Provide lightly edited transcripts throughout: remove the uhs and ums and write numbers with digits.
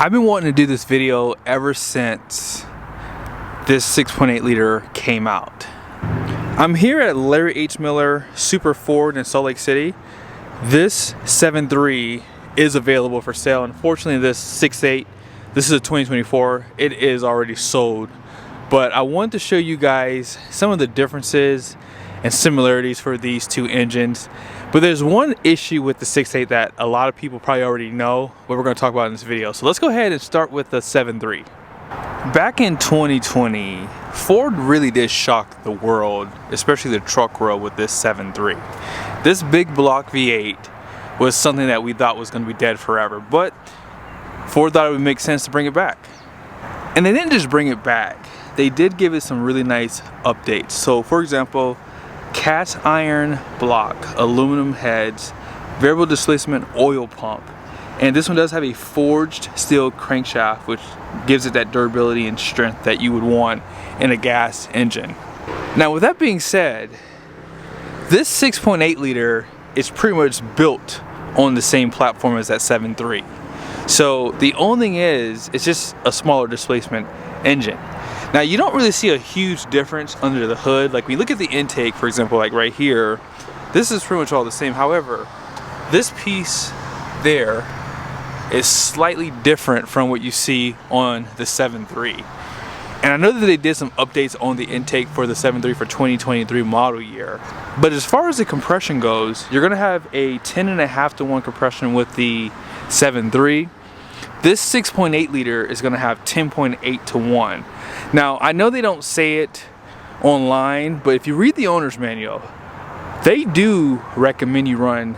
I've been wanting to do this video ever since this 6.8 liter came out. I'm here at Larry H. Miller Super Ford in Salt Lake City. This 7.3 is available for sale. Unfortunately, this 6.8, this is a 2024, it is already sold. But I want to show you guys some of the differences and similarities for these two engines. But there's one issue with the 6.8 that a lot of people probably already know, what we're going to talk about in this video. So let's go ahead and start with the 7.3. Back in 2020, Ford really did shock the world, especially the truck world, with this 7.3. This big block V8 was something that we thought was going to be dead forever, but Ford thought it would make sense to bring it back. And they didn't just bring it back, they did give it some really nice updates. So for example, cast iron block, aluminum heads, variable displacement oil pump, and this one does have a forged steel crankshaft, which gives it that durability and strength that you would want in a gas engine. Now with that being said, this 6.8 liter is pretty much built on the same platform as that 7.3. So the only thing is, it's just a smaller displacement engine. Now you don't really see a huge difference under the hood. Like we look at the intake, for example, like right here, this is pretty much all the same. However, this piece there is slightly different from what you see on the 7.3. And I know that they did some updates on the intake for the 7.3 for 2023 model year. But as far as the compression goes, you're gonna have a 10.5 to 1 compression with the 7.3. This 6.8 liter is gonna have 10.8 to 1. Now, I know they don't say it online, but if you read the owner's manual, they do recommend you run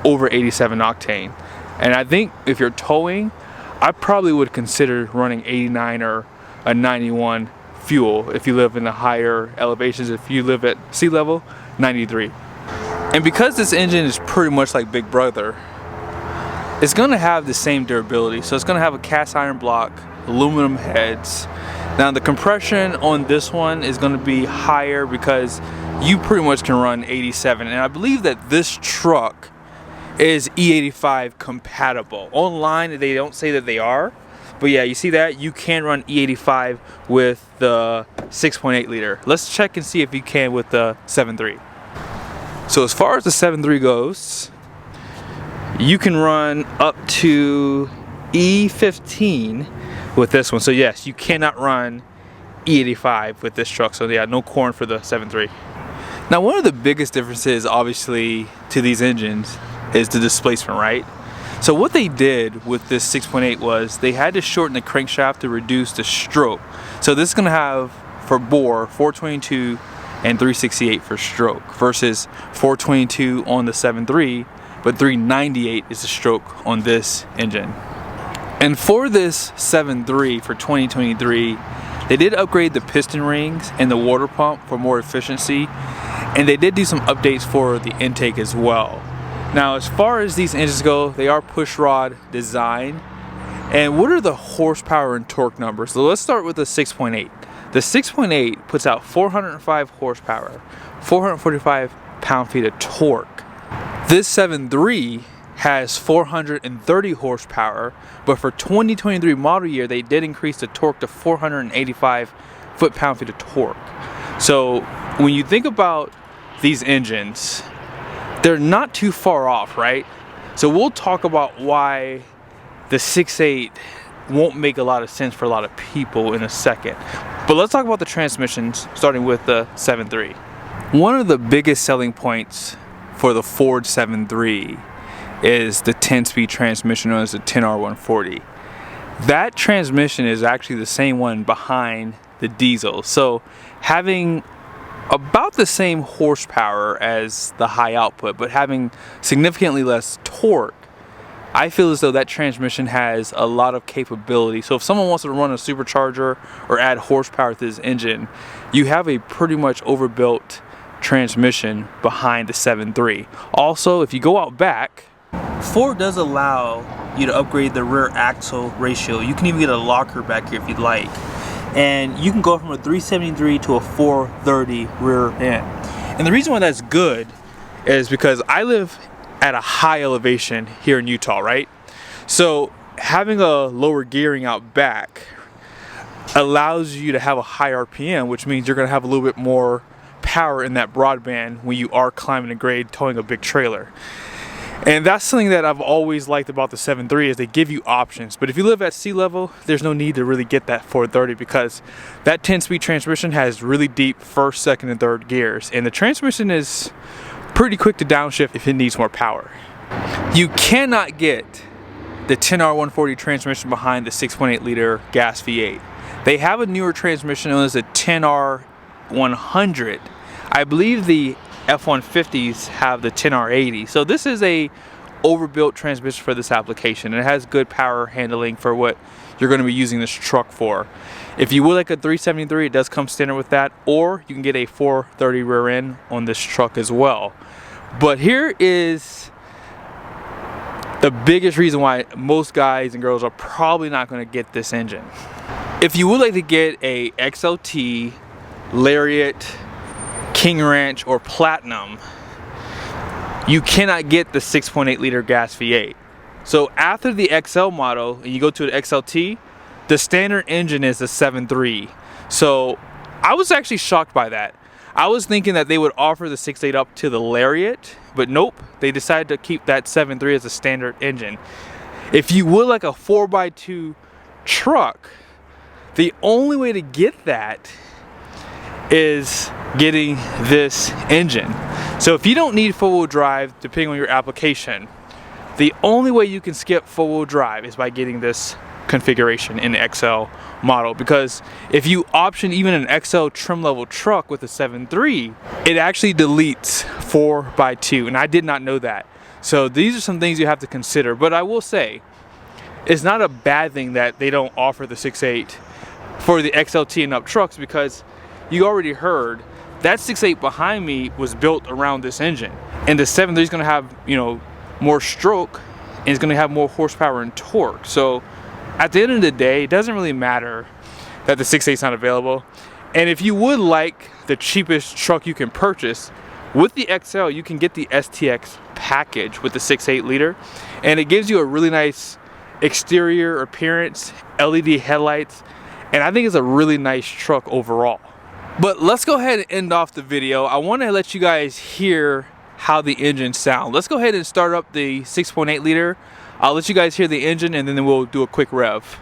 over 87 octane. And I think if you're towing, I probably would consider running 89 or a 91 fuel if you live in the higher elevations. If you live at sea level, 93. And because this engine is pretty much like Big Brother, it's gonna have the same durability. So it's gonna have a cast iron block, aluminum heads. Now the compression on this one is gonna be higher because you pretty much can run 87. And I believe that this truck is E85 compatible. Online, they don't say that they are. But yeah, you see that? You can run E85 with the 6.8 liter. Let's check and see if you can with the 7.3. So as far as the 7.3 goes, you can run up to E15 with this one. So yes, you cannot run E85 with this truck. So yeah, no corn for the 7.3. Now one of the biggest differences obviously to these engines is the displacement, right? So what they did with this 6.8 was they had to shorten the crankshaft to reduce the stroke. So this is gonna have, for bore, 422 and 368 for stroke versus 422 on the 7.3, but 398 is the stroke on this engine. And for this 7.3 for 2023, they did upgrade the piston rings and the water pump for more efficiency, and they did do some updates for the intake as well. Now as far as these engines go, they are push rod design. And what are the horsepower and torque numbers? So let's start with the 6.8. The 6.8 puts out 405 horsepower, 445 pound-feet of torque. This 7.3 has 430 horsepower, but for 2023 model year, they did increase the torque to 485 foot-pound-feet of torque. So when you think about these engines, they're not too far off, right? So we'll talk about why the 6.8 won't make a lot of sense for a lot of people in a second. But let's talk about the transmissions, starting with the 7.3. One of the biggest selling points for the Ford 7.3 is the 10-speed transmission known as the 10R140. That transmission is actually the same one behind the diesel. So having about the same horsepower as the high output, but having significantly less torque, I feel as though that transmission has a lot of capability. So if someone wants to run a supercharger or add horsepower to this engine, you have a pretty much overbuilt transmission behind the 7.3. Also, if you go out back, Ford does allow you to upgrade the rear axle ratio. You can even get a locker back here if you'd like. And you can go from a 373 to a 430 rear end. And the reason why that's good is because I live at a high elevation here in Utah, right? So having a lower gearing out back allows you to have a high RPM, which means you're going to have a little bit more power in that broadband when you are climbing a grade, towing a big trailer. And that's something that I've always liked about the 7.3 is they give you options. But if you live at sea level, there's no need to really get that 430 because that 10-speed transmission has really deep first, second, and third gears. And the transmission is pretty quick to downshift if it needs more power. You cannot get the 10R140 transmission behind the 6.8 liter gas V8. They have a newer transmission known as the 10R100. I believe the F-150s have the 10R80. So this is a overbuilt transmission for this application. It has good power handling for what you're going to be using this truck for. If you would like a 373, it does come standard with that, or you can get a 430 rear end on this truck as well. But here is the biggest reason why most guys and girls are probably not going to get this engine. If you would like to get a XLT, Lariat, King Ranch, or Platinum, you cannot get the 6.8 liter gas V8. So after the XL model and you go to an XLT, the standard engine is the 7.3. So I was actually shocked by that. I was thinking that they would offer the 6.8 up to the Lariat, but nope, they decided to keep that 7.3 as a standard engine. If you would like a 4x2 truck, the only way to get that is getting this engine. So if you don't need four-wheel drive, depending on your application, the only way you can skip four-wheel drive is by getting this configuration in the XL model, because if you option even an XL trim level truck with a 7.3, it actually deletes 4x2, and I did not know that. So these are some things you have to consider, but I will say it's not a bad thing that they don't offer the 6.8 for the XLT and up trucks, because you already heard that 6.8 behind me was built around this engine, and the 7.3 is going to have, you know, more stroke and it's going to have more horsepower and torque. So at the end of the day, it doesn't really matter that the 6.8 is not available. And if you would like the cheapest truck you can purchase with the XL, you can get the STX package with the 6.8 liter, and it gives you a really nice exterior appearance, LED headlights, and I think it's a really nice truck overall. But let's go ahead and end off the video. I want to let you guys hear how the engine sounds. Let's go ahead and start up the 6.8 liter. I'll let you guys hear the engine and then we'll do a quick rev.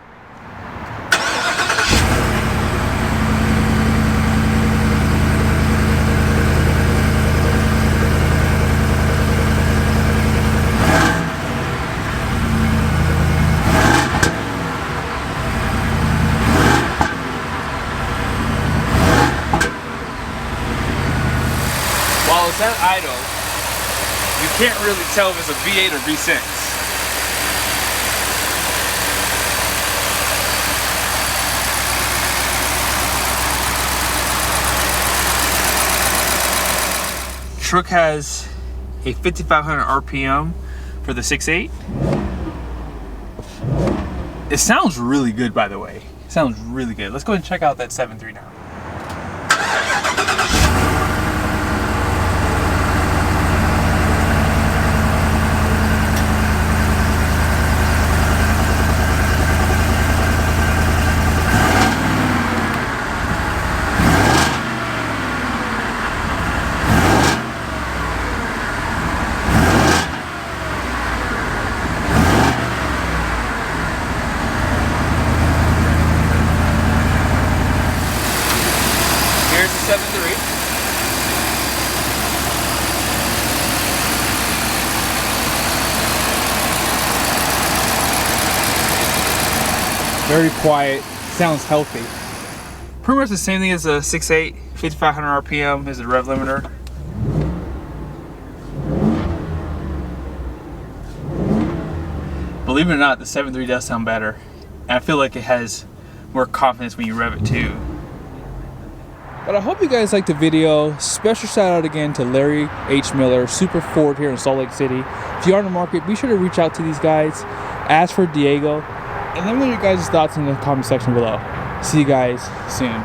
While it's at idle, you can't really tell if it's a V8 or V6. Truck has a 5,500 RPM for the 6.8. It sounds really good, by the way. It sounds really good. Let's go ahead and check out that 7.3 now. Here's the 7.3. Very quiet, sounds healthy. Pretty much the same thing as a 6.8, 5,500 RPM is the rev limiter. Believe it or not, the 7.3 does sound better. And I feel like it has more confidence when you rev it too. But I hope you guys liked the video. Special shout out again to Larry H. Miller, Super Ford here in Salt Lake City. If you are in the market, be sure to reach out to these guys. Ask for Diego. And let me know your guys' thoughts in the comment section below. See you guys soon.